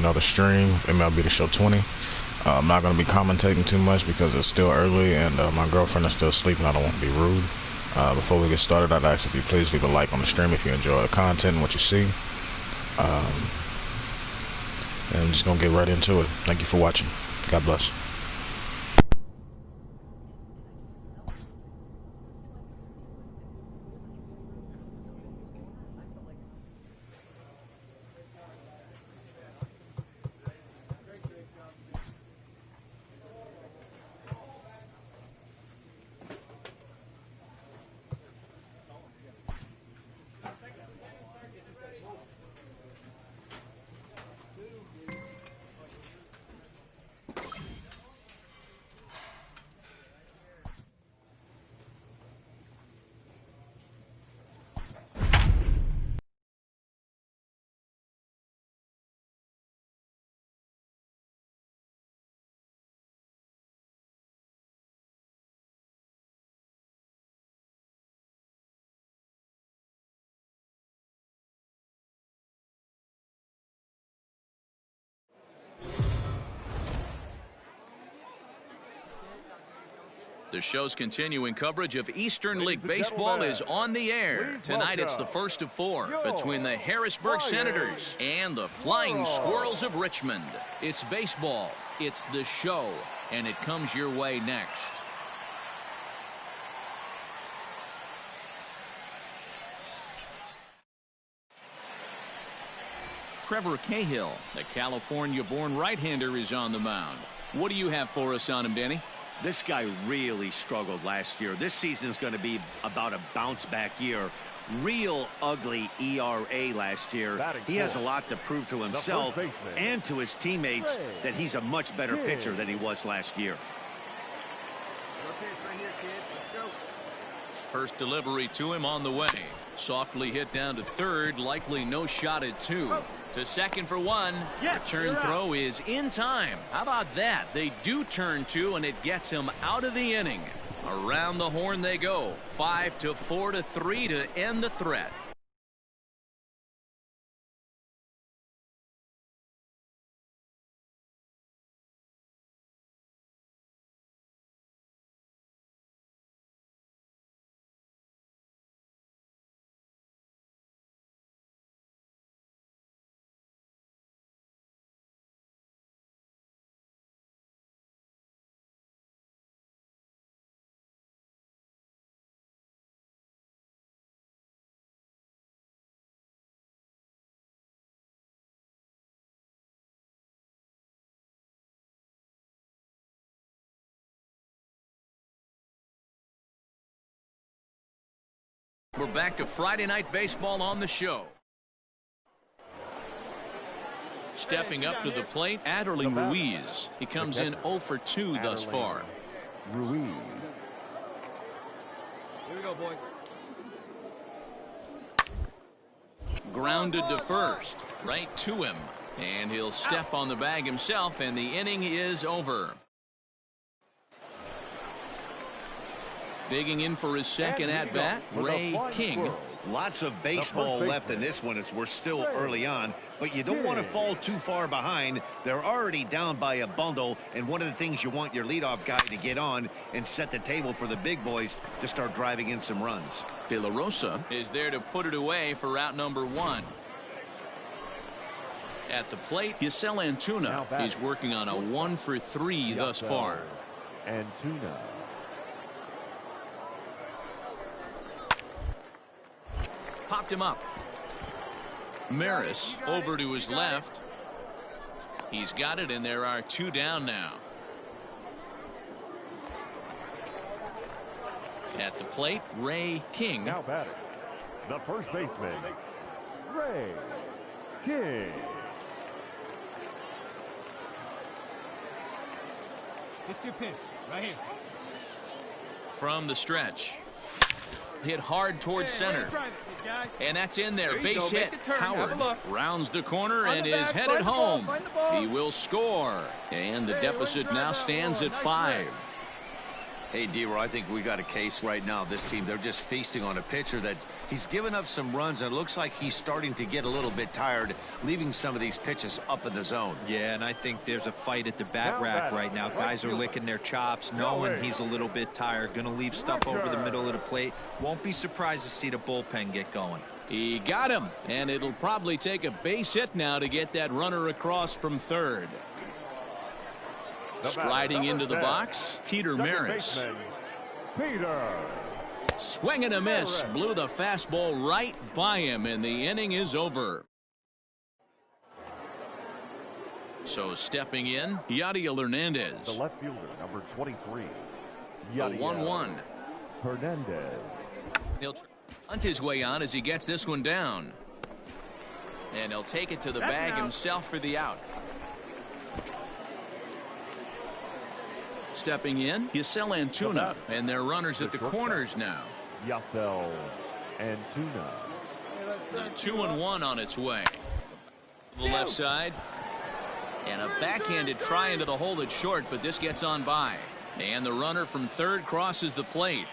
another stream of MLB The Show 20. I'm not going to be commentating too much because it's still early and my girlfriend is still sleeping. I don't want to be rude. Before we get started, I'd ask if you please leave a like on the stream if you enjoy the content and what you see. And I'm just going to get right into it. Thank you for watching. God bless. The show's continuing coverage of Eastern League Baseball is on the air. Tonight it's the first of four between the Harrisburg Senators and the Flying Squirrels of Richmond. It's baseball, it's the show, and it comes your way next. Trevor Cahill, the California-born right-hander, is on the mound. What do you have for us on him, Danny? This guy really struggled last year. This season is going to be about a bounce-back year. Real ugly ERA last year. He has a lot to prove to himself and to his teammates that he's a much better pitcher than he was last year. First delivery to him on the way. Softly hit down to third, likely no shot at two. To second for one. Return throw is in time. How about that? They do turn two, and it gets him out of the inning. Around the horn they go. 5-4 to 3 to end the threat. We're back to Friday Night Baseball on the show. Stepping up to the plate, Adderley Ruiz. He comes in 0 for 2 thus far. Ruiz. Here we go, boys. Grounded to first, right to him. And he'll step on the bag himself, and the inning is over. Digging in for his second at-bat, Ray King. Lots of baseball left in this one as we're still early on, but you don't want to fall too far behind. They're already down by a bundle, and one of the things you want your leadoff guy to get on and set the table for the big boys to start driving in some runs. De La Rosa is there to put it away for out number one. At the plate, Yasel Antuna. He's working on a 1 for 3 thus far. Antuna. Popped him up. Maris over to his left. He's got it, and there are 2 down now. At the plate, Ray King. Now batting, the first baseman, Ray King. It's your pitch, right here. From the stretch. Hit hard towards center. And that's in there. Base hit. Howard rounds the corner and is headed home. He will score. And the deficit now stands at 5. Hey, D-Roy, I think we got a case right now. This team, they're just feasting on a pitcher that he's given up some runs, and it looks like he's starting to get a little bit tired, leaving some of these pitches up in the zone. Yeah, and I think there's a fight at the bat rack right now. Guys are licking their chops, knowing he's a little bit tired. Going to leave stuff over the middle of the plate. Won't be surprised to see the bullpen get going. He got him, and it'll probably take a base hit now to get that runner across from third. Striding into the box, Peter Maris. Swing and a miss, blew the fastball right by him, and the inning is over. So stepping in, Yadiel Hernandez. The left fielder, number 23. The 1-1. Hernandez. He'll hunt his way on as he gets this one down. And he'll take it to the bag himself for the out. Stepping in, Yasel Antuna, and their runners at the corners now. Yasel Antuna. The 2-1 on its way. The left side. And a backhanded try into the hole that's short, but this gets on by. And the runner from third crosses the plate.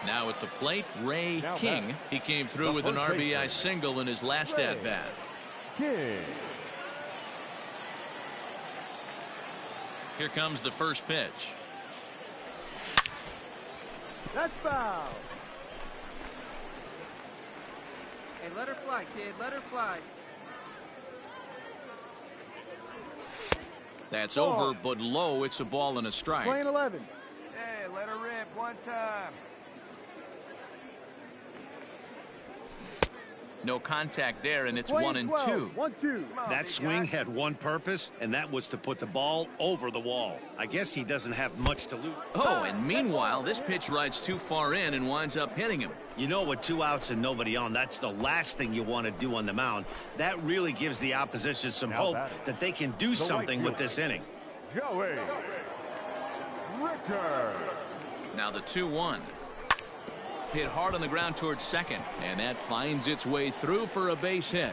Now at the plate, Ray King. He came through with an RBI single in his last at-bat. Here comes the first pitch. That's foul. Hey, let her fly, kid. Let her fly. That's over, but low. It's a ball and a strike. Playing 11. Hey, let her rip one time. No contact there, and it's 1-2. 1-2. That swing had one purpose, and that was to put the ball over the wall. I guess he doesn't have much to lose. Oh, and meanwhile, this pitch rides too far in and winds up hitting him. You know, with 2 outs and nobody on, that's the last thing you want to do on the mound. That really gives the opposition some hope that they can do something with this inning. Joey Ricker. Now the 2-1. Hit hard on the ground towards second, and that finds its way through for a base hit.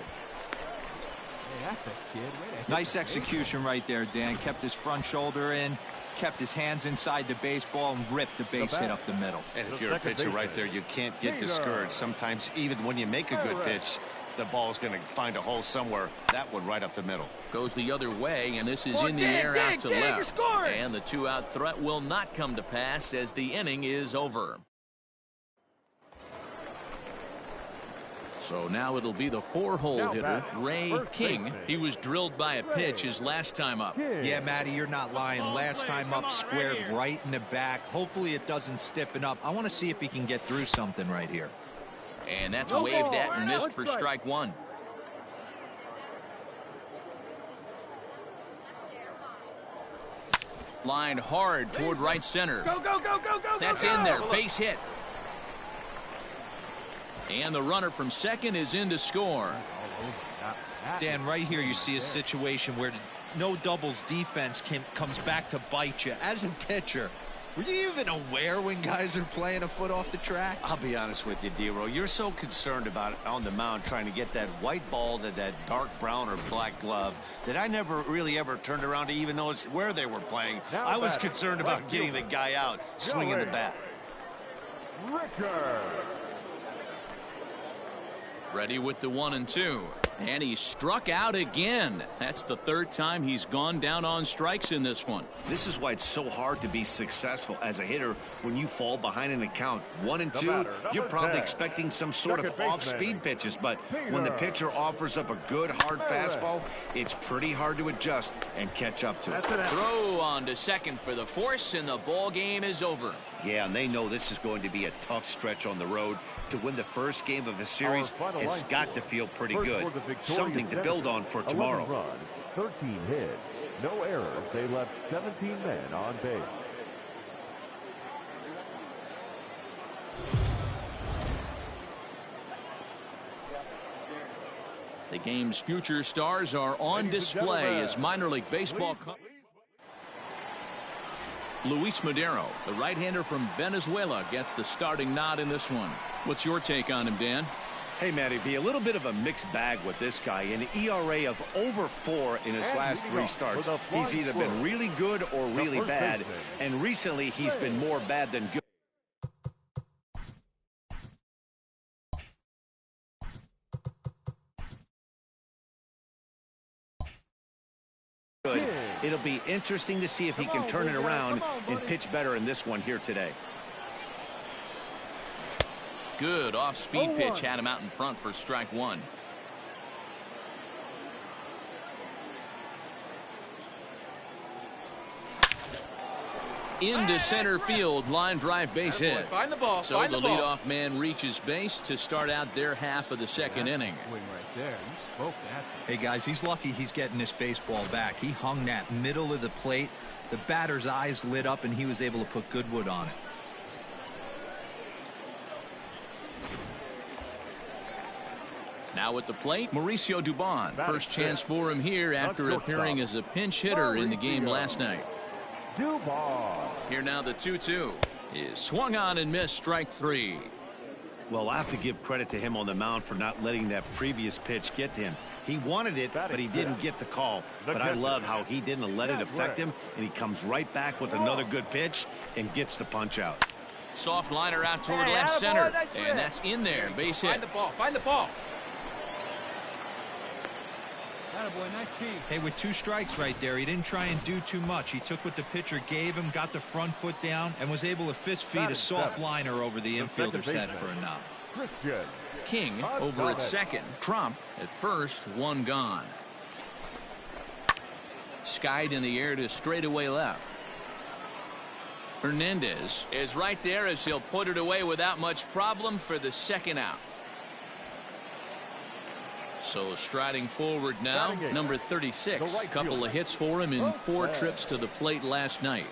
Nice execution right there, Dan. Kept his front shoulder in, kept his hands inside the baseball, and ripped the base hit up the middle. And if you're a pitcher right there, you can't get discouraged. Sometimes even when you make a good pitch, the ball's going to find a hole somewhere. That one right up the middle. Goes the other way, and this is in the air out to left. And the 2-out threat will not come to pass as the inning is over. So now it'll be the 4-hole hitter, Ray King. He was drilled by a pitch his last time up. Yeah, Matty, you're not lying. Last time up, squared right in the back. Hopefully it doesn't stiffen up. I want to see if he can get through something right here. And that's waved at and missed for strike one. Line hard toward right center. Go, go, go, go, go. That's in there. Base hit. And the runner from second is in to score. Dan, right here you see a situation where no doubles defense comes back to bite you. As a pitcher, were you even aware when guys are playing a foot off the track? I'll be honest with you, D-Roy. You're so concerned about it on the mound trying to get that white ball to that dark brown or black glove that I never really ever turned around to even notice where they were playing. I was concerned about getting the guy out, swinging the bat. Ricker. Ready with the 1-2. And he struck out again. That's the third time he's gone down on strikes in this one. This is why it's so hard to be successful as a hitter when you fall behind in the count. 1-2, you're probably expecting some sort of off-speed pitches, but when the pitcher offers up a good hard fastball, it's pretty hard to adjust and catch up to it. Throw on to second for the force, and the ball game is over. Yeah, and they know this is going to be a tough stretch on the road. To win the first game of a series, it's got to feel pretty good. Something to build on for tomorrow. 11 runs, 13 hits, no errors. They left 17 men on base. The game's future stars are on display as minor league baseball. Luis Madero, the right-hander from Venezuela, gets the starting nod in this one. What's your take on him, Dan? Hey, Matty V, a little bit of a mixed bag with this guy. An ERA of over 4 in his last 3 starts. He's either been really good or really bad, and recently he's been more bad than good. It'll be interesting to see if he can turn it around and pitch better in this one here today. Good off-speed pitch had him out in front for strike 1. Into center field, line drive, base hit. Find the ball. So the leadoff man reaches base to start out their half of the second inning. Swing right there. You spoke that. Hey, guys, he's lucky he's getting this baseball back. He hung that middle of the plate. The batter's eyes lit up, and he was able to put good wood on it. Now at the plate, Mauricio Dubon. First chance for him here after appearing as a pinch hitter in the game last night. Here now the 2-2 is swung on and missed, strike 3. Well, I have to give credit to him on the mound for not letting that previous pitch get to him. He wanted it, but he didn't get the call. But I love how he didn't let it affect him, and he comes right back with another good pitch and gets the punch out. Soft liner out toward left center, and that's in there, base hit. Find the ball. Find the ball. Boy, nice piece. Hey, with 2 strikes right there, he didn't try and do too much. He took what the pitcher gave him, got the front foot down, and was able to fist feed a soft liner over the infielder's head for a knock. King over at second. Trump at first, 1 gone. Skied in the air to straightaway left. Hernandez is right there as he'll put it away without much problem for the second out. So striding forward now, number 36. Couple of hits for him in 4 trips to the plate last night.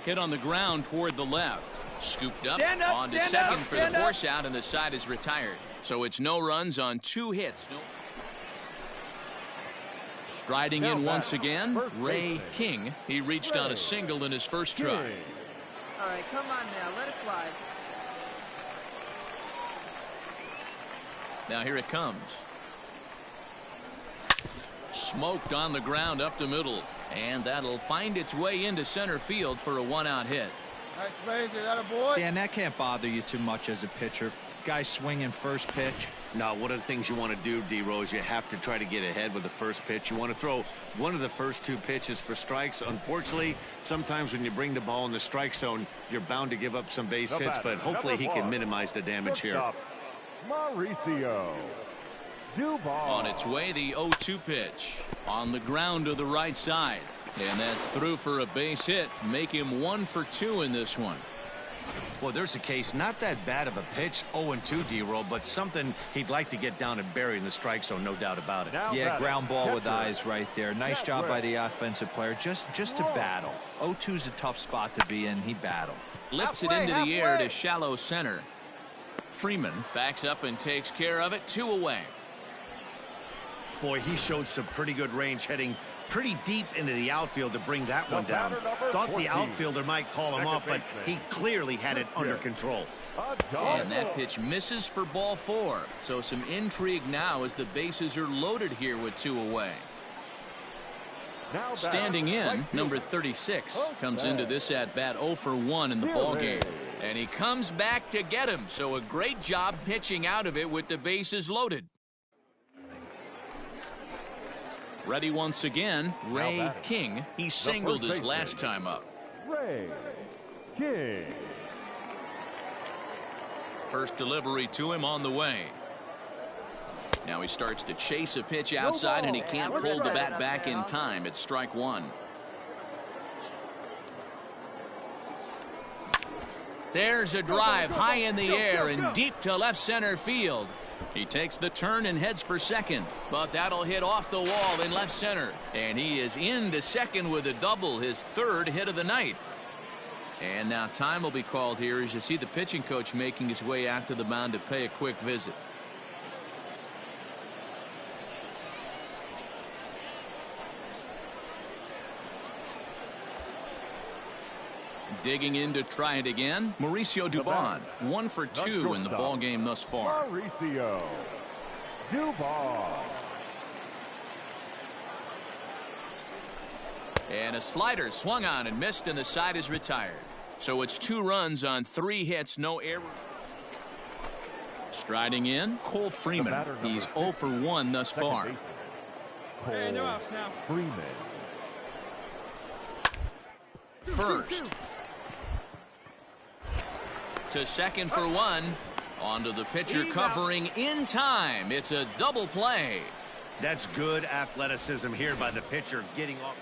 Hit on the ground toward the left. Scooped up on to second for the force out, and the side is retired. So it's no runs on 2 hits. Striding in once again, Ray King. He reached on a single in his first try. All right, come on now. Let it fly. Now here it comes. Smoked on the ground up the middle, and that'll find its way into center field for a 1-out hit. Nice laser, that a boy. Dan, that can't bother you too much as a pitcher. Guy swinging first pitch. Now, one of the things you want to do, D-Rose, you have to try to get ahead with the first pitch. You want to throw one of the first 2 pitches for strikes. Unfortunately, sometimes when you bring the ball in the strike zone, you're bound to give up some base hits, but hopefully he can minimize the damage here. Mauricio Dubon. On its way, the 0-2 pitch on the ground to the right side, and that's through for a base hit. Make him 1 for 2 in this one. Well, there's a case, not that bad of a pitch, 0-2 D-roll, but something he'd like to get down and bury in the strike zone, no doubt about it. Yeah, ground ball with eyes right there. Nice job by the offensive player, just to battle. 0-2's a tough spot to be in. He battled. Lifts it into the air to shallow center. Freeman backs up and takes care of it. 2 away. Boy, he showed some pretty good range heading pretty deep into the outfield to bring that one down. Thought the outfielder might call him off, but he clearly had it under control. And that pitch misses for ball 4. So some intrigue now as the bases are loaded here with 2 away. Standing in, number 36 comes into this at bat 0 for 1 in the ball game, and he comes back to get him. So a great job pitching out of it with the bases loaded. Ready once again, Ray King. He singled his last time up. Ray King. First delivery to him on the way. Now he starts to chase a pitch outside, and he can't pull the bat back in time. It's strike 1. There's a drive high in the air and deep to left center field. He takes the turn and heads for second, but that'll hit off the wall in left center, and he is into second with a double, his 3rd hit of the night. And now time will be called here as you see the pitching coach making his way out to the mound to pay a quick visit. Digging in to try it again, Mauricio Dubon. 1 for 2 in the ball game thus far. Mauricio Dubon. And a slider swung on and missed, and the side is retired. So it's 2 runs on 3 hits, no error. Striding in, Cole Freeman. He's 0 for 1 thus far. Hey, no outs now. Freeman. First. To second for 1. Onto the pitcher covering in time. It's a double play. That's good athleticism here by the pitcher getting off.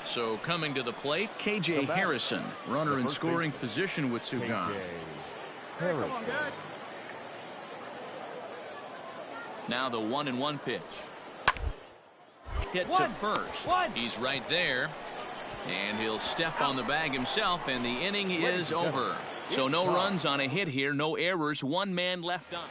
So coming to the plate, KJ Harrison, runner in scoring position with 2 gone. Hey, come on, guys. Now the 1-1 pitch. Hit to first. He's right there. And he'll step on the bag himself, and the inning is over. So no runs on a hit here, no errors, 1 man left on.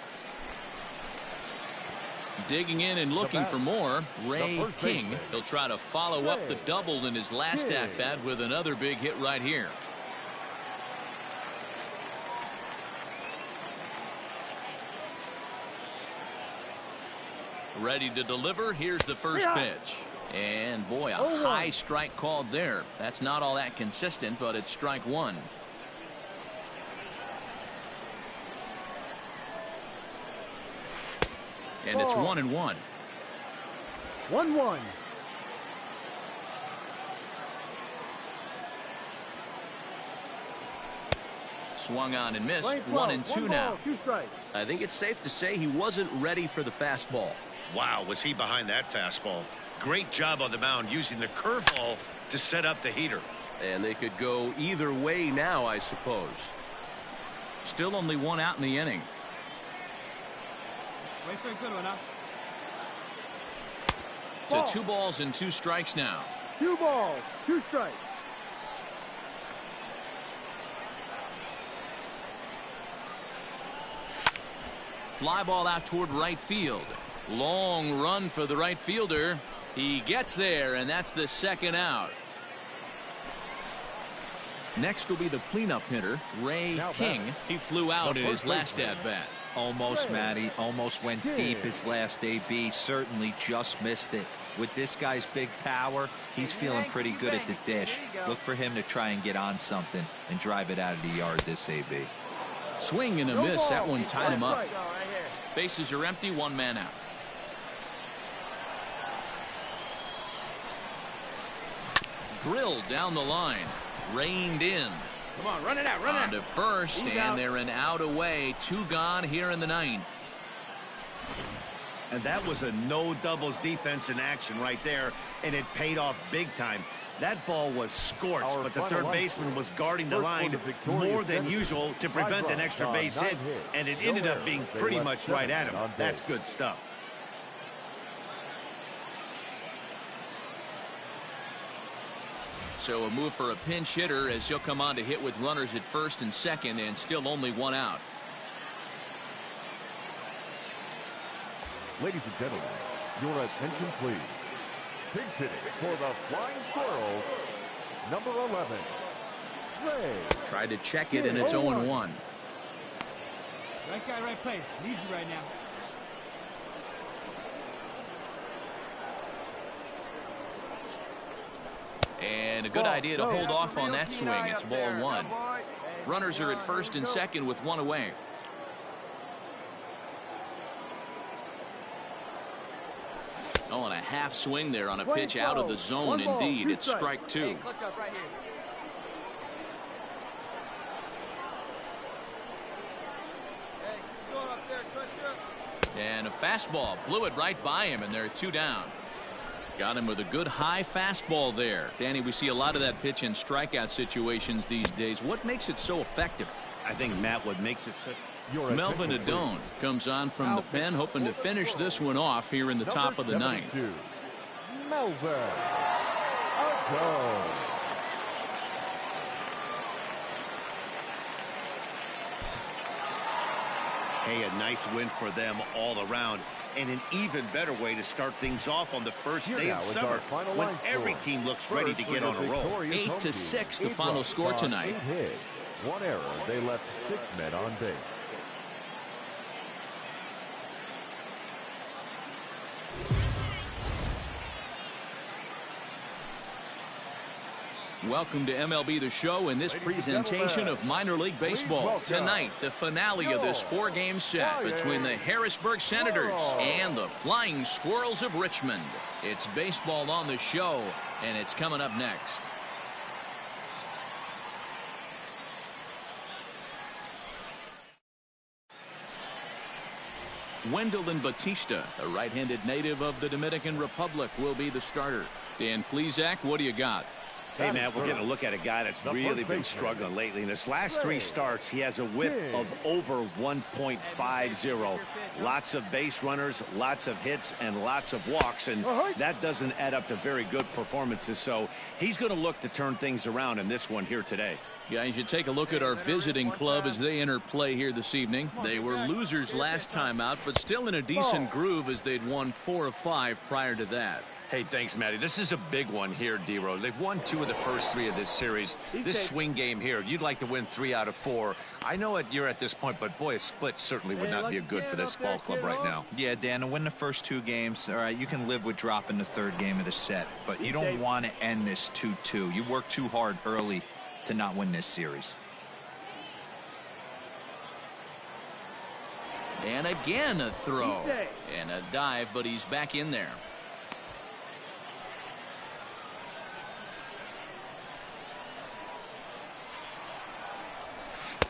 Digging in and looking for more, Ray King. He'll try to follow up the double in his last at-bat with another big hit right here. Ready to deliver. Here's the first pitch. And boy, a high strike called there. That's not all that consistent, but it's strike 1. And it's 1-1. 1-1. Swung on and missed. 1-2 now. 2 strikes. I think it's safe to say he wasn't ready for the fastball. Wow, was he behind that fastball? Great job on the mound using the curveball to set up the heater. And they could go either way now, I suppose. Still only 1 out in the inning. Wait for a good one, huh? To 2 balls and 2 strikes now. 2 balls, 2 strikes. Fly ball out toward right field. Long run for the right fielder. He gets there, and that's the 2nd out. Next will be the cleanup hitter, Ray King. He flew out in his last at-bat. Almost, Matty. Almost went deep his last AB. Certainly just missed it. With this guy's big power, he's feeling pretty good at the dish. Look for him to try and get on something and drive it out of the yard this AB. Swing and a miss. That one tied him up. Bases are empty, 1 man out. Drilled down the line. Reined in. Come on, run it out, run it out. On to first, and they're an out away. 2 gone here in the 9th. And that was a no doubles defense in action right there, and it paid off big time. That ball was scorched, but the third baseman was guarding the line more than usual to prevent an extra base hit, and it ended up being pretty much right at him. That's good stuff. So a move for a pinch hitter as he'll come on to hit with runners at first and second, and still only 1 out. Ladies and gentlemen, your attention please. Pinch hitting for the Flying Squirrels, number 11, Ray. Tried to check it, and it's 0-1. Right guy, right place. Needs you right now. And a good idea to hold off on that swing. It's ball 1. Runners are at first and second with 1 away. Oh, and a half swing there on a pitch out of the zone. Indeed, it's strike 2. And a fastball blew it right by him, and they're 2 down. Got him with a good high fastball there. Danny, we see a lot of that pitch in strikeout situations these days. What makes it so effective? I think, Matt, what makes it such... Melvin Adone comes on from the pen, hoping to finish this one off here in the top of the 9th. Melvin Adone. Hey, a nice win for them all around. and an even better way to start things off on the first day of summer when every team looks ready to get on a roll. 8-6 the final score tonight. 8 hits, 1 error. They left 6 men on base. Welcome to MLB The Show in this presentation of minor league baseball. Tonight, the finale of this 4-game set between the Harrisburg Senators and the Flying Squirrels of Richmond. It's baseball on the show, and it's coming up next. Wendell Batista, a right-handed native of the Dominican Republic, will be the starter. Dan Plesac, what do you got? Hey, man, we're getting a look at a guy that's really been struggling lately. In his last 3 starts, he has a whip of over 1.50. Lots of base runners, lots of hits, and lots of walks, and that doesn't add up to very good performances. So he's going to look to turn things around in this one here today. Guys, you take a look at our visiting club as they enter play here this evening. They were losers last time out, but still in a decent groove as they'd won 4 of 5 prior to that. Hey, thanks, Matty. This is a big one here, D-Row. They've won 2 of the first 3 of this series. This swing game here, you'd like to win 3 out of 4. I know you're at this point, but boy, a split certainly would not be a good for this ball club right now. Yeah, Dan, to win the first 2 games, all right, you can live with dropping the 3rd game of the set, but you don't want to end this 2-2. You work too hard early to not win this series. And again a throw and a dive, but he's back in there.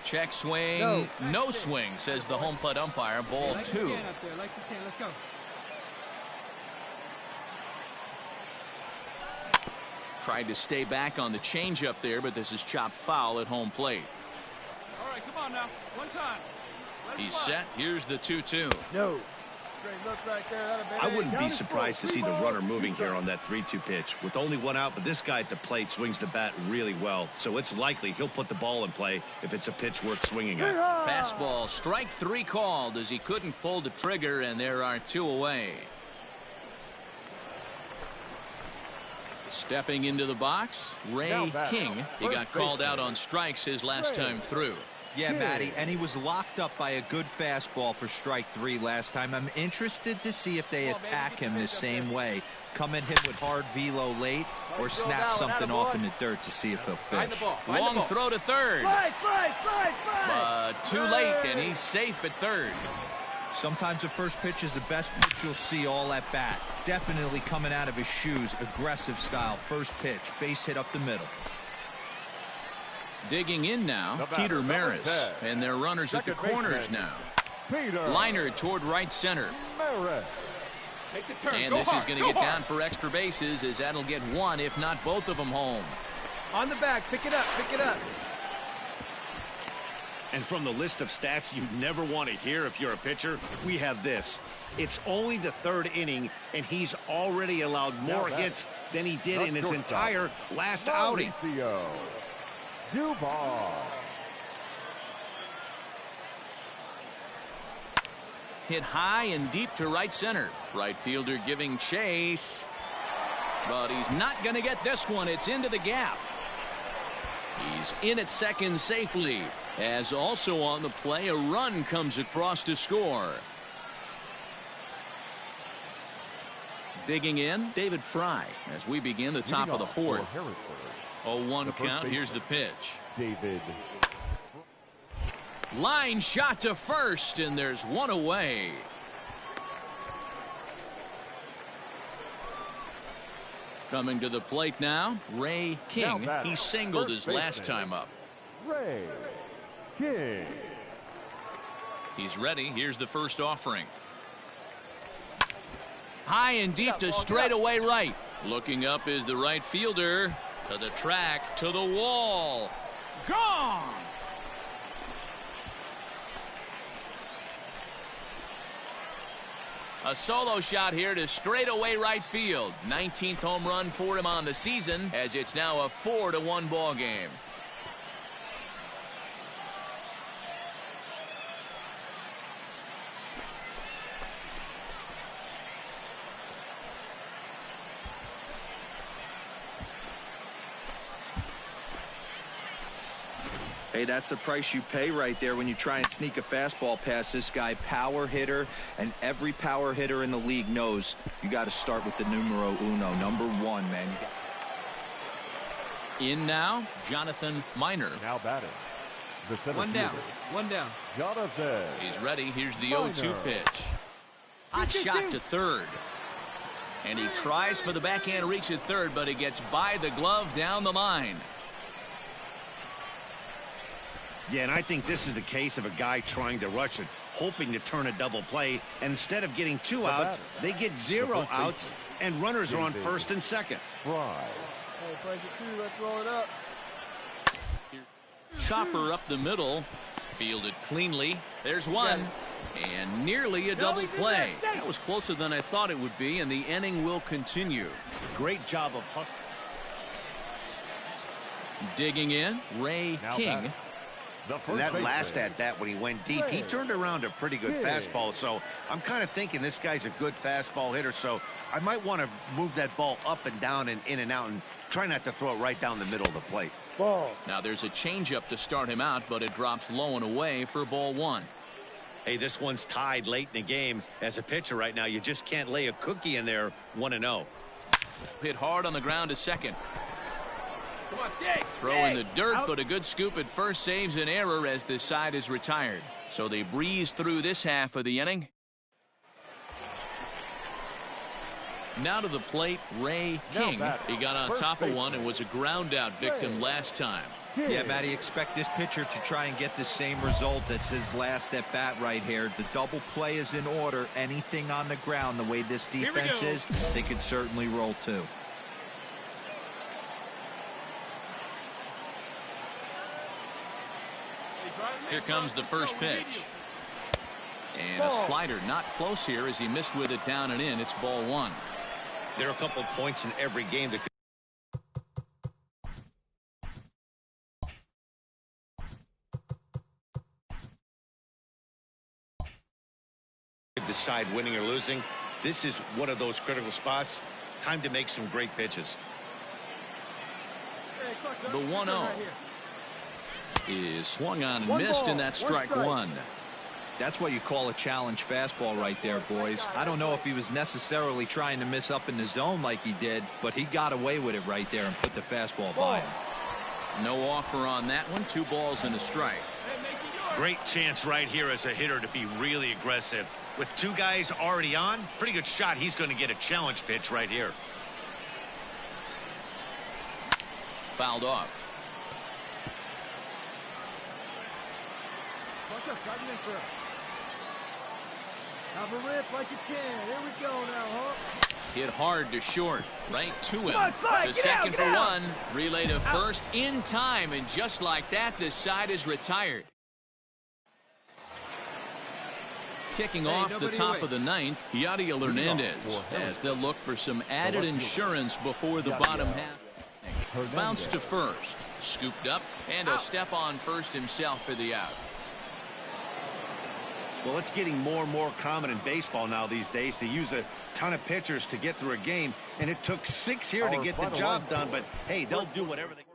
Check swing, no swing, says the home plate umpire. Ball 2. Tried to stay back on the changeup there, but this is chopped foul at home plate. All right, come on now. One time. He's set. Here's the 2-2. No. I wouldn't be surprised to see the runner moving here on that 3-2 pitch. With only 1 out, but this guy at the plate swings the bat really well, so it's likely he'll put the ball in play if it's a pitch worth swinging at. Fastball, strike 3 called as he couldn't pull the trigger, and there are 2 away. Stepping into the box, Ray King. He got called out on strikes his last time through. Yeah, Matty, and he was locked up by a good fastball for strike 3 last time. I'm interested to see if they attack him the same way. Come at him with hard velo late or snap something off in the dirt to see if he'll fish. Long throw to third. But too late, and he's safe at third. Sometimes the first pitch is the best pitch you'll see all at bat. Definitely coming out of his shoes, aggressive style. First pitch, base hit up the middle. Digging in now, Peter Maris, and their runners at the corners now. Liner toward right center. And this is going to get down for extra bases, as that'll get 1, if not both of them, home. On the back, pick it up, pick it up. And from the list of stats you never want to hear if you're a pitcher, we have this. It's only the 3rd inning, and he's already allowed more hits than he did in his entire last outing. Hit high and deep to right center. Right fielder giving chase. But he's not going to get this one. It's into the gap. He's in at second safely. As also on the play, a run comes across to score. Digging in, David Fry, as we begin the top of the 4th. 0-1 count. Here's the pitch. David. Line shot to first, and there's 1 away. Coming to the plate now, Ray King. He singled his last time up. Ray King. He's ready. Here's the first offering. High and deep to straightaway right. Looking up is the right fielder. To the track, to the wall. Gone! A solo shot here to straightaway right field. 19th home run for him on the season, as it's now a 4-1 ball game. Hey, that's the price you pay right there when you try and sneak a fastball past this guy. Power hitter, and every power hitter in the league knows you got to start with the numero uno, number one, man. In now, Jonathan Minor. Now batting. The center One down. fielder, One down. Jonathan. He's ready. Here's the Minor. 0-2 pitch. Hot shot to third. And he tries for the backhand reach at third, but he gets by the glove down the line. Yeah, and I think this is the case of a guy trying to rush it, hoping to turn a double play, and instead of getting 2 outs, they get 0 outs, and runners are on first and second. Fry. Hey, break it 2. Let's roll it up. Chopper up the middle, fielded cleanly. There's one, and nearly a double play. That was closer than I thought it would be, and the inning will continue. Great job of hustling. Digging in, Ray Now King. batting. The first And that baseman, last at-bat when he went deep, he turned around a pretty good fastball. So I'm kind of thinking this guy's a good fastball hitter. So I might want to move that ball up and down and in and out and try not to throw it right down the middle of the plate. Now there's a changeup to start him out, but it drops low and away for ball 1. Hey, this one's tied late in the game. As a pitcher right now, you just can't lay a cookie in there 1-0. Hit hard on the ground to second. Throw in the dirt, but a good scoop at first saves an error as this side is retired. So they breeze through this half of the inning. Now to the plate, Ray King. He got on top of one and was a ground out victim last time. Yeah, Matty, expect this pitcher to try and get the same result. That's his last at bat right here. The double play is in order. Anything on the ground, the way this defense is, they could certainly roll too. Here comes the first pitch. And a slider not close here as he missed with it down and in. It's ball 1. There are a couple of points in every game that could decide winning or losing. This is one of those critical spots. Time to make some great pitches. The 1-0 is swung on and missed, and that's strike 1. That's what you call a challenge fastball right there, boys. I don't know if he was necessarily trying to miss up in the zone like he did, but he got away with it right there and put the fastball by him. No offer on that one. 2 balls and a strike. Great chance right here as a hitter to be really aggressive. With 2 guys already on, pretty good shot. He's going to get a challenge pitch right here. Fouled off. Have a rip like you can. Here we go now, huh? Hit hard to short. Right to him. The second for 1. Relay to first in time. And just like that, this side is retired. Kicking off the top of the 9th, Yadier Hernandez, as they'll look for some added insurance before the bottom half. Bounce to first. Scooped up. And a step on first himself for the out. Well, it's getting more and more common in baseball now these days to use a ton of pitchers to get through a game, and it took 6 here to get the job done, but hey, they'll do whatever they can.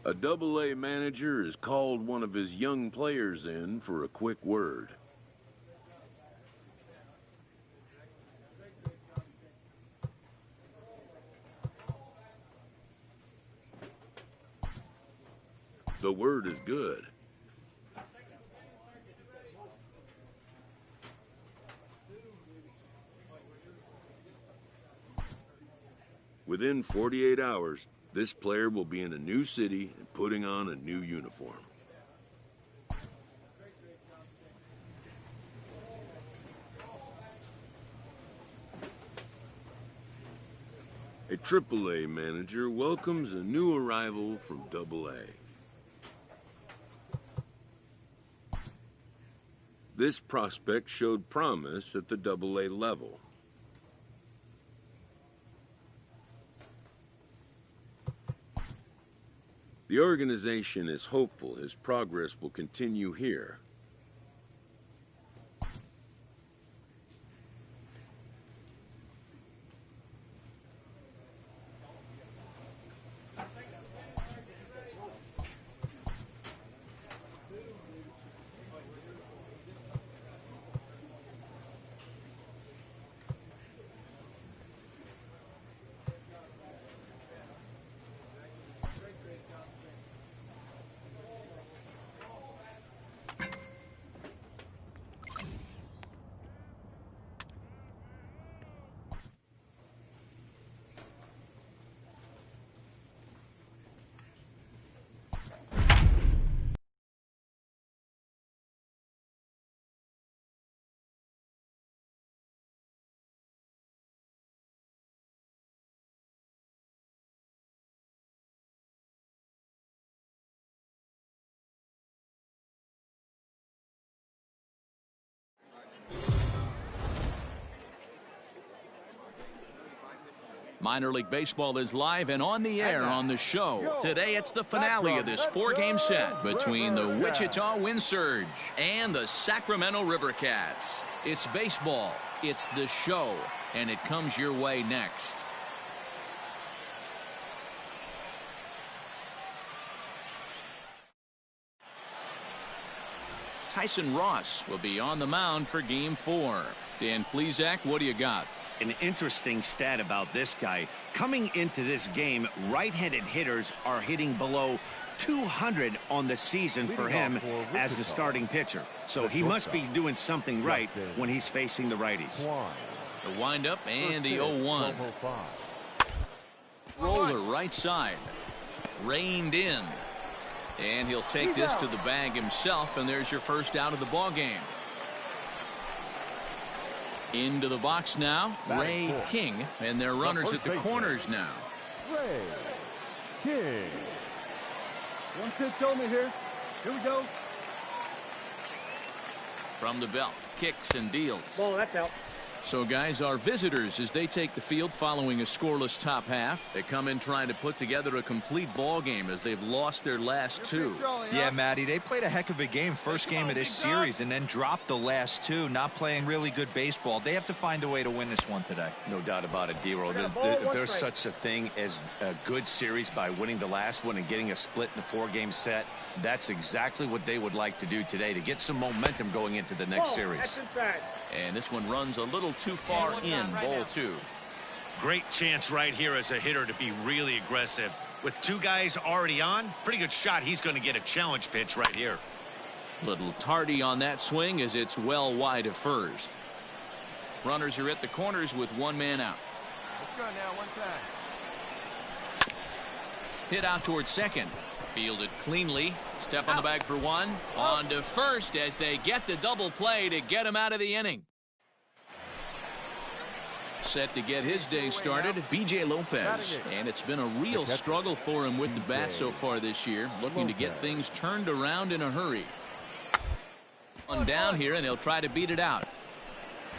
A Double-A manager has called one of his young players in for a quick word. The word is good. Within 48 hours, this player will be in a new city and putting on a new uniform. A AAA manager welcomes a new arrival from AA. This prospect showed promise at the AA level. The organization is hopeful his progress will continue here. Minor League Baseball is live and on the air on the show. Today it's the finale of this four-game set between the Wichita Wind Surge and the Sacramento River Cats. It's baseball, it's the show, and it comes your way next. Tyson Ross will be on the mound for Game 4. Dan Plesac, what do you got? An interesting stat about this guy. Coming into this game, right-handed hitters are hitting below 200 on the season for him as a starting pitcher. So he must be doing something right when he's facing the righties. The windup and the 0-1. Roller right side. Reined in. And he'll take this to the bag himself, and there's your first out of the ball game. Into the box now, Ray King, and their runners at the corners now. Ray King. One pitch only here. Here we go. From the belt, kicks and deals. Ball, that's out. So, guys, our visitors, as they take the field following a scoreless top half, they come in trying to put together a complete ball game as they've lost their last two. Yeah, Matty, they played a heck of a game first game of this series and then dropped the last two, not playing really good baseball. They have to find a way to win this one today. No doubt about it, D-Roll. There's such a thing as a good series by winning the last one and getting a split in the four-game set. That's exactly what they would like to do today to get some momentum going into the next series. And this one runs a little too far in, ball two. Great chance right here as a hitter to be really aggressive. With two guys already on, pretty good shot. He's going to get a challenge pitch right here. Little tardy on that swing as it's well wide of first. Runners are at the corners with one man out. Let's go now, one time. Hit out towards second. Fielded cleanly. Step on the bag for one. On to first as they get the double play to get him out of the inning. Set to get his day started, B.J. Lopez. And it's been a real struggle for him with the bat so far this year. Looking to get things turned around in a hurry. On down here, and he'll try to beat it out.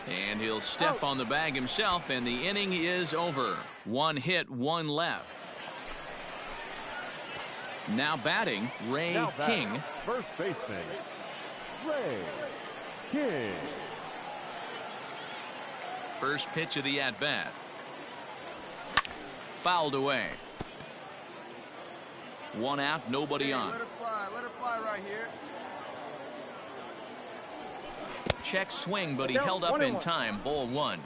And he'll step on the bag himself, and the inning is over. One hit, one left. Now batting, Ray King. First baseman, Ray King. First pitch of the at-bat. Fouled away. One out, nobody on. Let her fly right here. Check swing, but he held up in time. Ball one.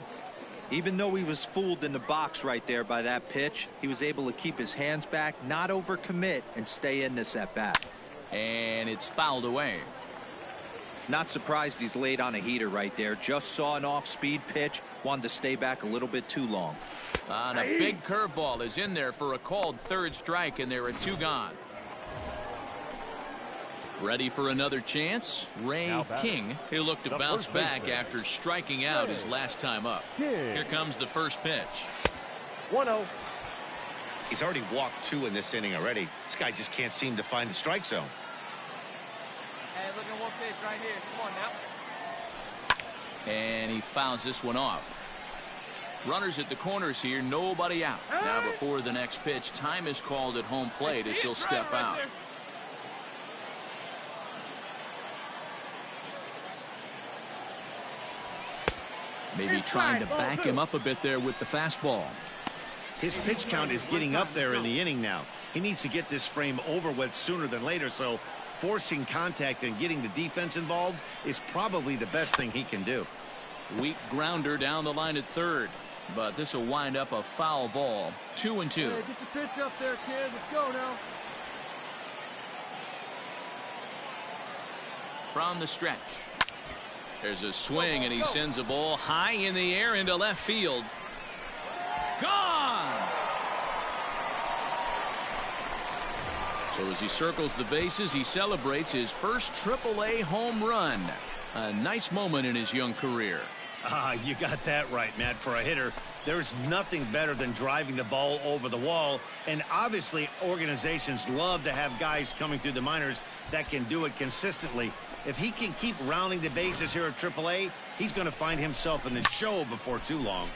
Even though he was fooled in the box right there by that pitch, he was able to keep his hands back, not overcommit, and stay in this at bat. And it's fouled away. Not surprised he's laid on a heater right there. Just saw an off-speed pitch, wanted to stay back a little bit too long. And a big curveball is in there for a called third strike, and there are two gone. Ready for another chance? Ray King. He'll look to bounce back after striking out his last time up. Here comes the first pitch. 1-0. He's already walked 2 in this inning already. This guy just can't seem to find the strike zone. Hey, look at one pitch right here. Come on now. And he fouls this one off. Runners at the corners here, nobody out. Now before the next pitch, time is called at home plate as he'll step out. Maybe trying to back him up a bit there with the fastball. His pitch count is getting up there in the inning now. He needs to get this frame over with sooner than later, so forcing contact and getting the defense involved is probably the best thing he can do. Weak grounder down the line at third, but this will wind up a foul ball. 2-2. Hey, get your pitch up there, kid. Let's go now. From the stretch. There's a swing, and he sends a ball high in the air into left field. Gone! So as he circles the bases, he celebrates his first AAA home run. A nice moment in his young career. You got that right, Matt. For a hitter, there's nothing better than driving the ball over the wall. And obviously, organizations love to have guys coming through the minors that can do it consistently. If he can keep rounding the bases here at AAA, he's going to find himself in the show before too long.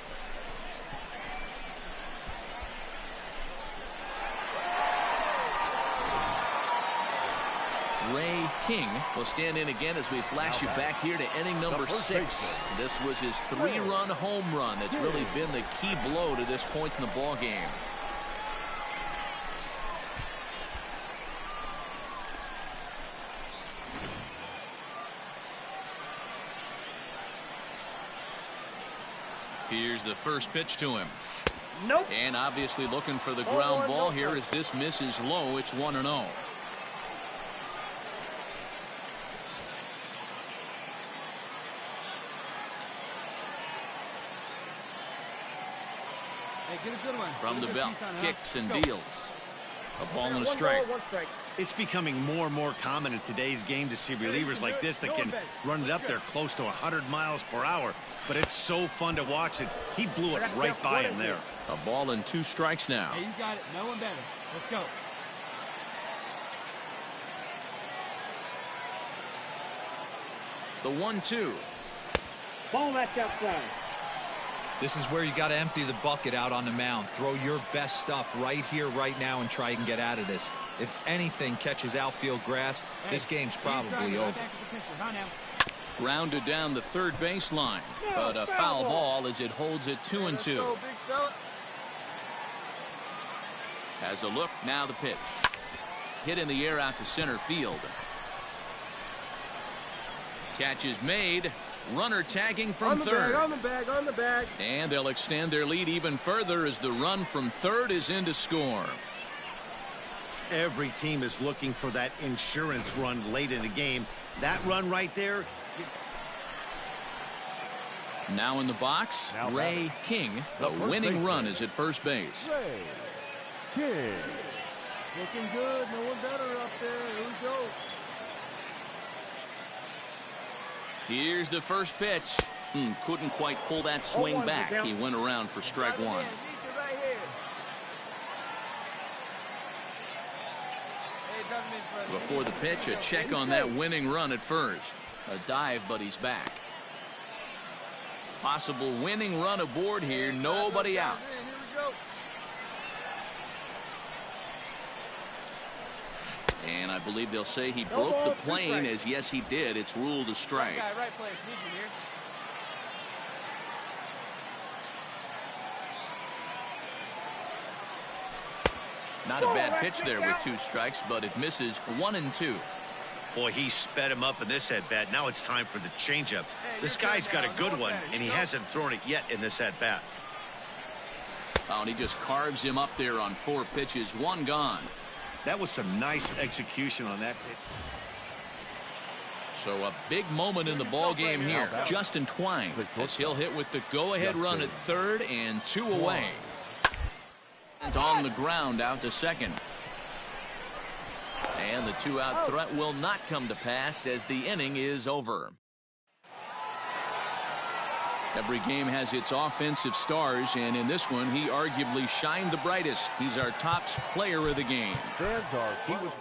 Ray King will stand in again as we flash you back here to inning number 6. This was his 3-run home run that's really been the key blow to this point in the ball game. Here's the first pitch to him. Nope. And obviously looking for the ground ball here as this misses low. It's 1-0. Hey, get a good one. From the belt, kicks and deals. A ball and a strike. It's becoming more and more common in today's game to see relievers like this that can run it up there close to 100 miles per hour. But it's so fun to watch it. He blew it right by him there. A ball and 2 strikes now. Hey, you got it. No one better. Let's go. The 1-2. Ball that's outside. This is where you got to empty the bucket out on the mound. Throw your best stuff right here, right now, and try and get out of this. If anything catches outfield grass, this game's probably over. Grounded down the third baseline, but a foul ball as it holds it 2-2. Has a look, now the pitch. Hit in the air out to center field. Catch is made. Runner tagging from third. On the bag. And they'll extend their lead even further as the run from third is in to score. Every team is looking for that insurance run late in the game. That run right there. Now in the box, Ray King. The winning run is at first base. Ray King. Looking good. No one better up there. Here we go. Here's the first pitch. Couldn't quite pull that swing back. He went around for strike 1. Before the pitch, a check on that winning run at first. A dive, but he's back. Possible winning run aboard here. Nobody out. And I believe they'll say he broke the plane, as yes, he did. It's ruled a strike. Right place. Need you here. Not a bad pitch there with 2 strikes, but it misses 1-2. Boy, he sped him up in this at-bat. Now it's time for the changeup. This guy's got a good one, and he hasn't thrown it yet in this at-bat. Oh, and he just carves him up there on 4 pitches. 1 gone. That was some nice execution on that pitch. So a big moment in the ball game here. Justin Twine, as he'll hit with the go-ahead run at third and 2 away. And on the ground out to second. And the 2-out threat will not come to pass as the inning is over. Every game has its offensive stars, and in this one, he arguably shined the brightest. He's our top player of the game. He was.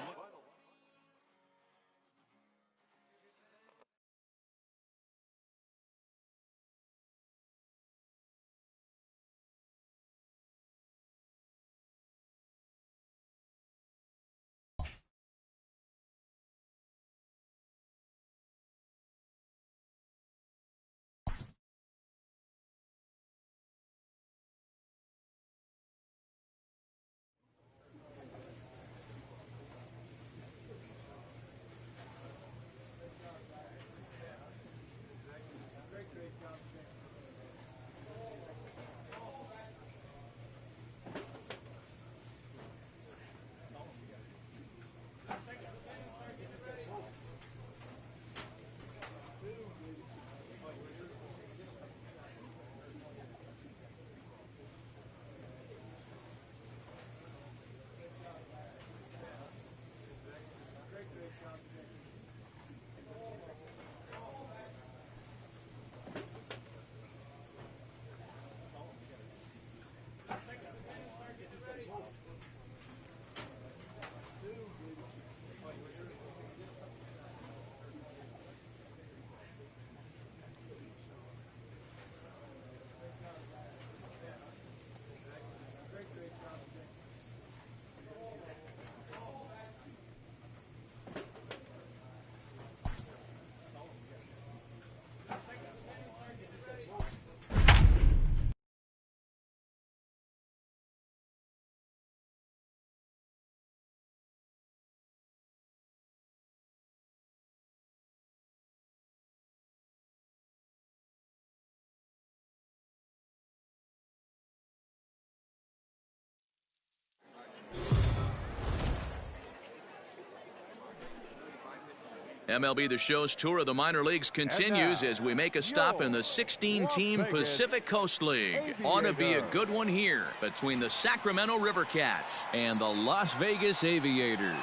MLB The Show's tour of the minor leagues continues as we make a stop in the 16-team Pacific Coast League. Ought to be a good one here between the Sacramento River Cats and the Las Vegas Aviators.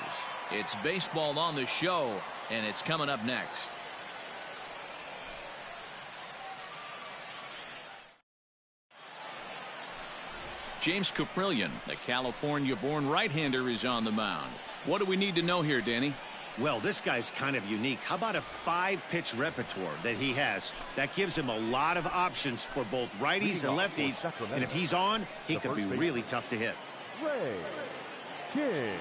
It's baseball on the show, and it's coming up next. James Caprillion, the California-born right-hander, is on the mound. What do we need to know here, Danny? Well, this guy's kind of unique. How about a 5-pitch repertoire that he has? That gives him a lot of options for both righties and lefties. And if he's on, he could be really tough to hit. King.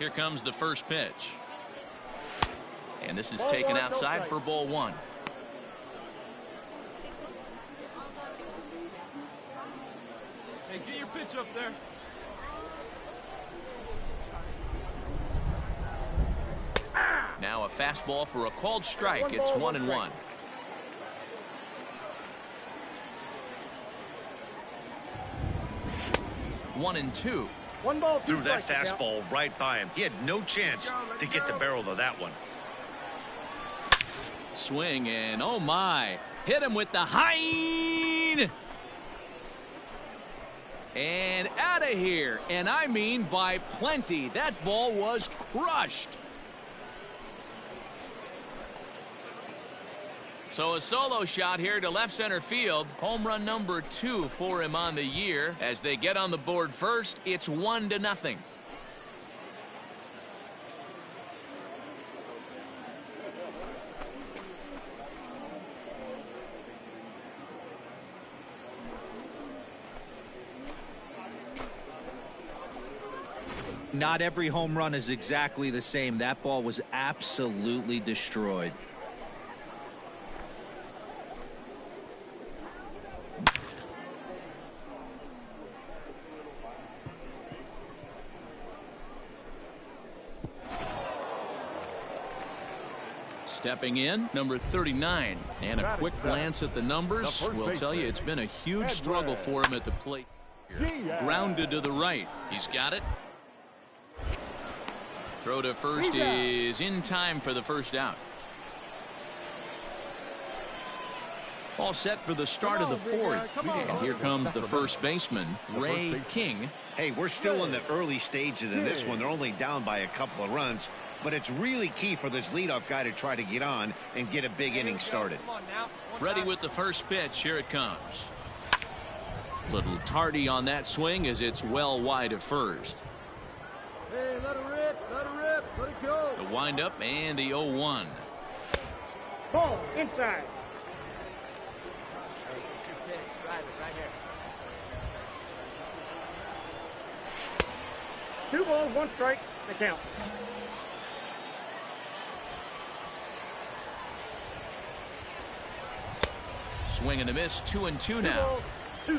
Here comes the first pitch. And this is taken outside for ball one. Hey, get your pitch up there. Now a fastball for a called strike. It's 1-1. One and two. One ball, Threw that fastball right by him. He had no chance to get the barrel of that one. Swing and oh my. Hit him with the high. And out of here. And I mean by plenty. That ball was crushed. So a solo shot here to left center field. Home run number 2 for him on the year. As they get on the board first, it's 1-0. Not every home run is exactly the same. That ball was absolutely destroyed. Stepping in, number 39. And a quick glance at the numbers will tell you it's been a huge struggle for him at the plate. Grounded to the right. He's got it. Throw to first is in time for the first out. All set for the start of the fourth. And here comes the first baseman, Ray King. Hey, we're still in the early stages in this one. They're only down by a couple of runs, but it's really key for this leadoff guy to try to get on and get a big inning started. Ready with the first pitch. Here it comes. Little tardy on that swing as it's well wide of first. Hey, let it rip, let it go. The windup and the 0-1. Ball inside. Drive it right here. 2 balls, 1 strike. The count. Swing and a miss. 2-2 now.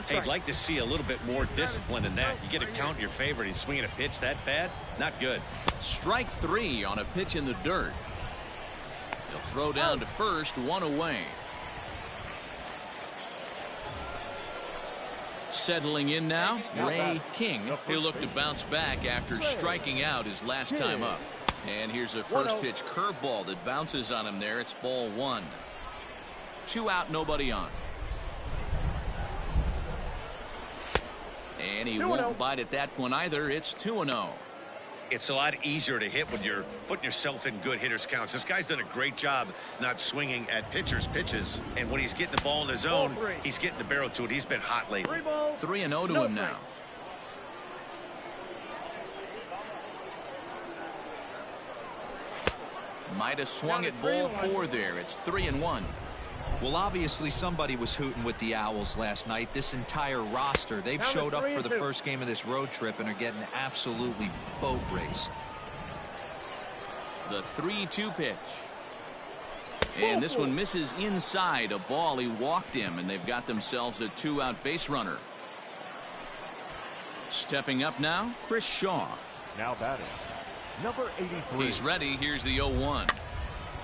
Hey, I'd like to see a little bit more discipline in that. You get a count in your favor and he's swinging a pitch that bad. Not good. Strike 3 on a pitch in the dirt. He'll throw down to first, 1 away. Settling in now, Ray King. He'll look to bounce back after striking out his last time up. And here's a first pitch curveball that bounces on him there. It's ball 1. 2 out, nobody on. And he won't bite at that one either. It's 2-0. It's a lot easier to hit when you're putting yourself in good hitters counts. This guy's done a great job not swinging at pitchers' pitches. And when he's getting the ball in his zone, he's getting the barrel to it. He's been hot lately. 3-0 to him now. Might have swung at ball 4 there. It's 3-1. Well, obviously somebody was hooting with the Owls last night. This entire roster, they've showed up for the first game of this road trip and are getting absolutely boat raced. The 3-2 pitch. And this one misses inside. A ball. He walked him, and they've got themselves a 2-out base runner. Stepping up now, Chris Shaw. Now batting, number 83. He's ready. Here's the 0-1.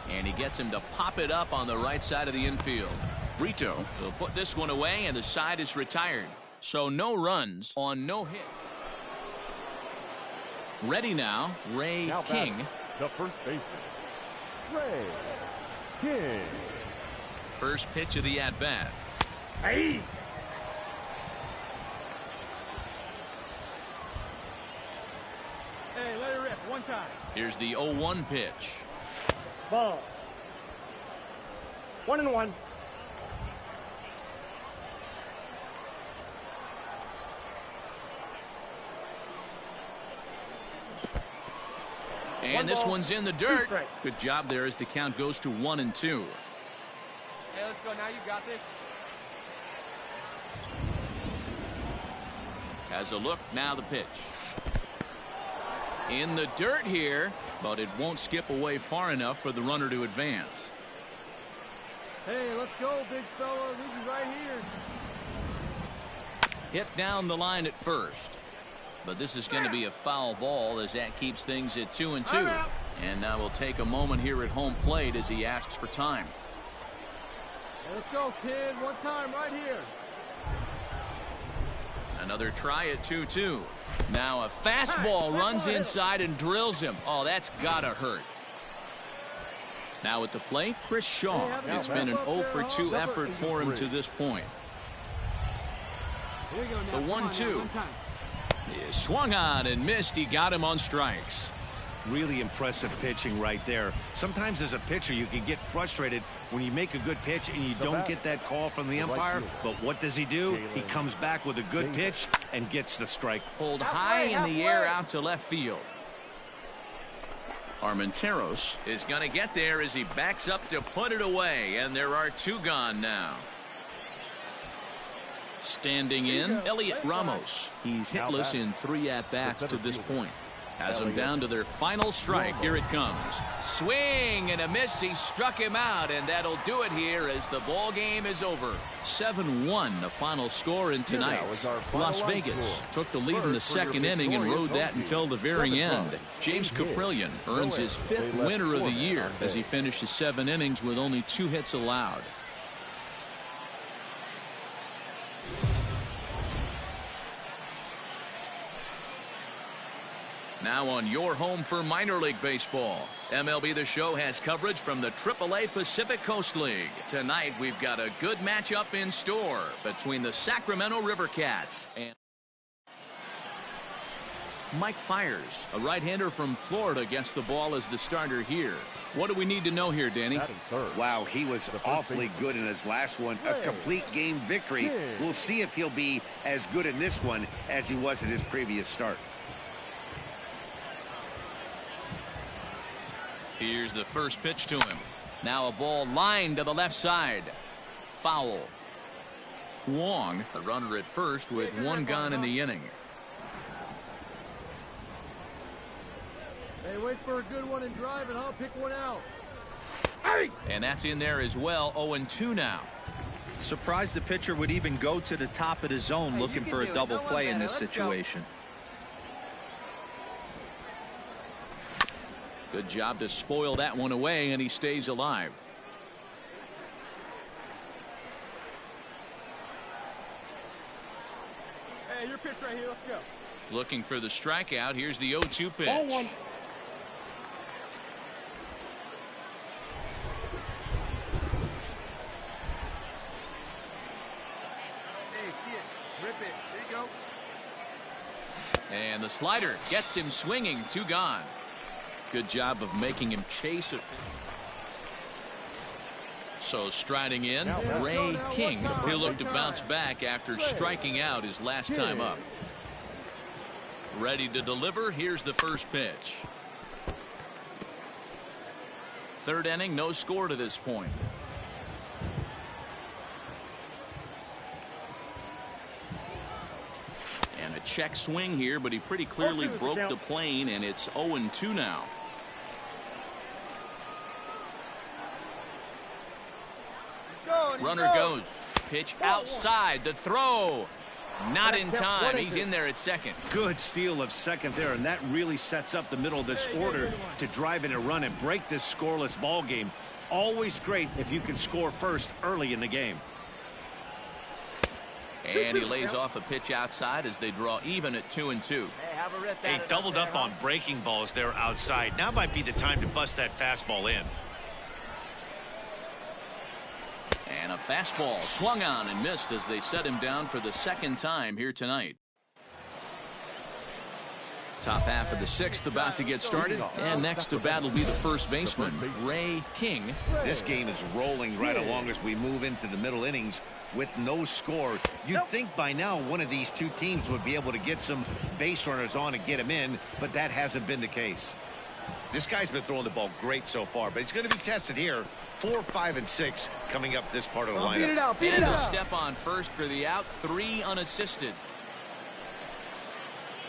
And he gets him to pop it up on the right side of the infield. Brito will put this one away, and the side is retired. So no runs on no hit. Ready now, Ray King. The first baseman, Ray King. First pitch of the at-bat. Hey. Hey, let it rip 1 time. Here's the 0-1 pitch. Ball. 1-1. And this one's in the dirt. Good job there as the count goes to 1-2. Hey, let's go now. You got this. Has a look. Now the pitch. In the dirt here, but it won't skip away far enough for the runner to advance. Hey, let's go, big fella. This is right here. Hit down the line at first. But this is going to be a foul ball as that keeps things at 2-2. And now we'll take a moment here at home plate as he asks for time. Hey, let's go, kid. 1 time right here. Another try at 2-2. Now a fastball runs inside and drills him. Oh, that's gotta hurt. Now at the plate, Chris Shaw. It's been an 0-for-2 effort for him to this point. The 1-2 is swung on and missed. He got him on strikes. Really impressive pitching right there. Sometimes as a pitcher you can get frustrated when you make a good pitch and you don't get that call from the umpire. But what does he do? He comes back with a good pitch and gets the strike. Pulled high in the air out to left field. Armenteros is going to get there as he backs up to put it away, and there are 2 gone now. Standing in, Elliot Ramos. He's hitless in 3 at-bats to this point. Has them down to their final strike. Here it comes. Swing and a miss. He struck him out, and that'll do it here as the ball game is over. 7-1 the final score in tonight. Las Vegas took the lead in the 2nd inning and rode that until the very end. James Caprillion earns his 5th winner of the year as he finishes 7 innings with only 2 hits allowed. Now on your home for minor league baseball. MLB The Show has coverage from the AAA Pacific Coast League. Tonight we've got a good matchup in store between the Sacramento River Cats and Mike Fires, a right-hander from Florida, gets the ball as the starter here. What do we need to know here, Danny? Wow, he was awfully good in his last one. A complete game victory. We'll see if he'll be as good in this one as he was in his previous start. Here's the first pitch to him. Now a ball lined to the left side. Foul. Wong, the runner at first with one gone in the inning. Hey, wait for a good one and drive it, huh? Pick one out. And that's in there as well. 0-2 now. Surprised the pitcher would even go to the top of the zone looking for a double play in this situation. Good job to spoil that one away, and he stays alive. Hey, your pitch right here. Let's go. Looking for the strikeout. Here's the 0-2 pitch. Ball one. Rip it. There you go. And the slider gets him swinging. 2 gone. Good job of making him chase it. So striding in, Ray King. He'll look to bounce back after striking out his last time up. Ready to deliver. Here's the first pitch. Third inning, no score to this point. And a check swing here, but he pretty clearly broke the plane, and it's 0-2 now. Runner goes. Pitch outside. The throw. Not in time. He's in there at second. Good steal of second there, and that really sets up the middle of this order to drive in a run and break this scoreless ball game. Always great if you can score first early in the game. And he lays off a pitch outside as they draw even at 2-2. They doubled up on breaking balls there outside. Now might be the time to bust that fastball in. And a fastball swung on and missed as they set him down for the second time here tonight. Top half of the 6th about to get started, and next to bat will be the first baseman, Ray King. This game is rolling right along as we move into the middle innings with no score. You'd think by now one of these two teams would be able to get some base runners on and get them in, but that hasn't been the case. This guy's been throwing the ball great so far, but he's going to be tested here. 4, 5, and 6 coming up this part of the lineup. Beat it out, beat it And out. a step on first for the out, 3 unassisted.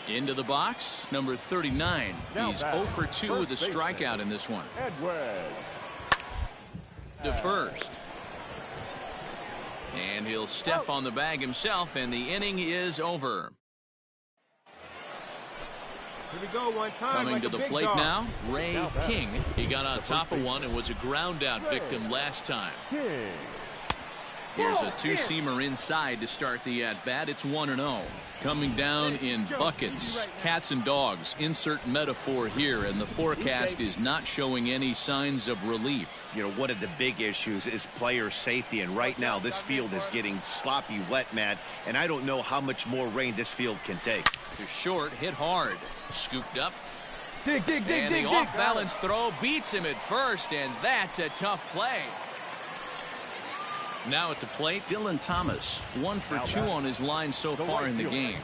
Into the box, number 39. He's 0 for 2 with a strikeout in this one. To first. And he'll step on the bag himself, and the inning is over. Here we go, one time. Coming like to the plate dog. now, Ray King. He got on top of one and was a ground out victim last time. Here's a 2-seamer inside to start the at-bat. It's 1-0. Coming down in buckets, cats and dogs. Insert metaphor here, and the forecast is not showing any signs of relief. You know, one of the big issues is player safety, and right now this field is getting sloppy wet, Matt, and I don't know how much more rain this field can take. To short, hit hard. Scooped up. Dig, dig, dig, And dig, the dig. off-balance throw beats him at first, and that's a tough play. Now at the plate, Dylan Thomas. 1 for 2 on his line so far in the game.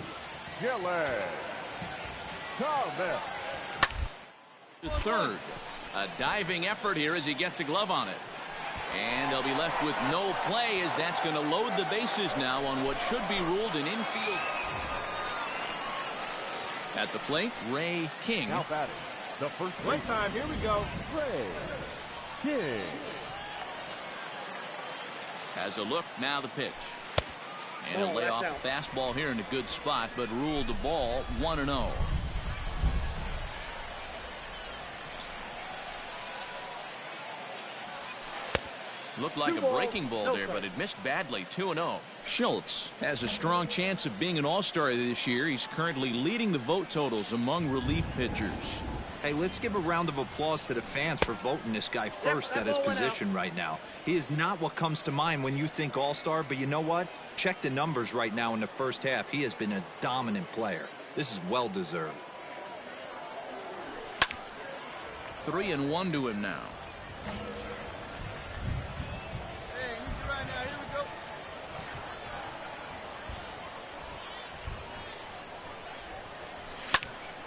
To third. A diving effort here as he gets a glove on it. And they'll be left with no play as that's going to load the bases now on what should be ruled an infield. At the plate, Ray King. Now batting. The first one time. Here we go. Ray King. Has a look. Now the pitch. And he'll lay off a fastball here in a good spot, but ruled the ball 1-0. Looked like a breaking ball there, but it missed badly. 2-0. Schultz has a strong chance of being an all-star this year. He's currently leading the vote totals among relief pitchers. Hey, let's give a round of applause to the fans for voting this guy first at his position right now. He is not what comes to mind when you think all-star, but you know what? Check the numbers right now in the first half. He has been a dominant player. This is well-deserved. 3-1 to him now. Hey, who's you right now? Here we go.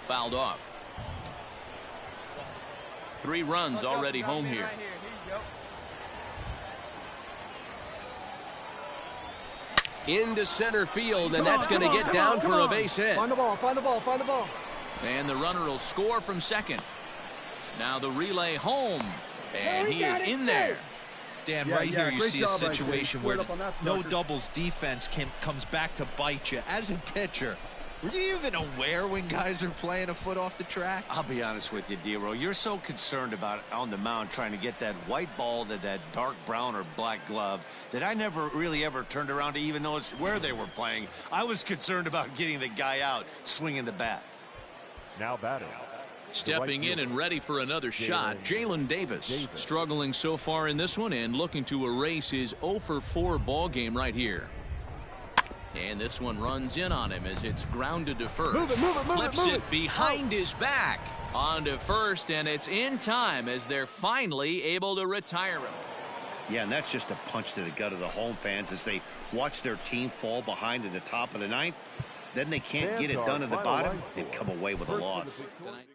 Fouled off. 3 runs already home here. Right here. Here you go. Into center field, and that's going to get down for a base hit. Find the ball, find the ball, find the ball. And the runner will score from second. Now the relay home, and he is in there. Dan, right here you see a situation where no doubles defense comes back to bite you. As a pitcher, were you even aware when guys are playing a foot off the track? I'll be honest with you, D-Row. You're so concerned about on the mound trying to get that white ball to that dark brown or black glove that I never really ever turned around to even notice where they were playing. I was concerned about getting the guy out swinging the bat. Now batting. Stepping in and ready for another shot, Jalen Davis. Struggling so far in this one and looking to erase his 0-for-4 ball game right here. And this one runs in on him as it's grounded to first. Flips it behind his back. On to first, and it's in time as they're finally able to retire him. Yeah, and that's just a punch to the gut of the home fans as they watch their team fall behind in the top of the ninth. Then they can't get it done at the bottom and come away with a loss. Tonight.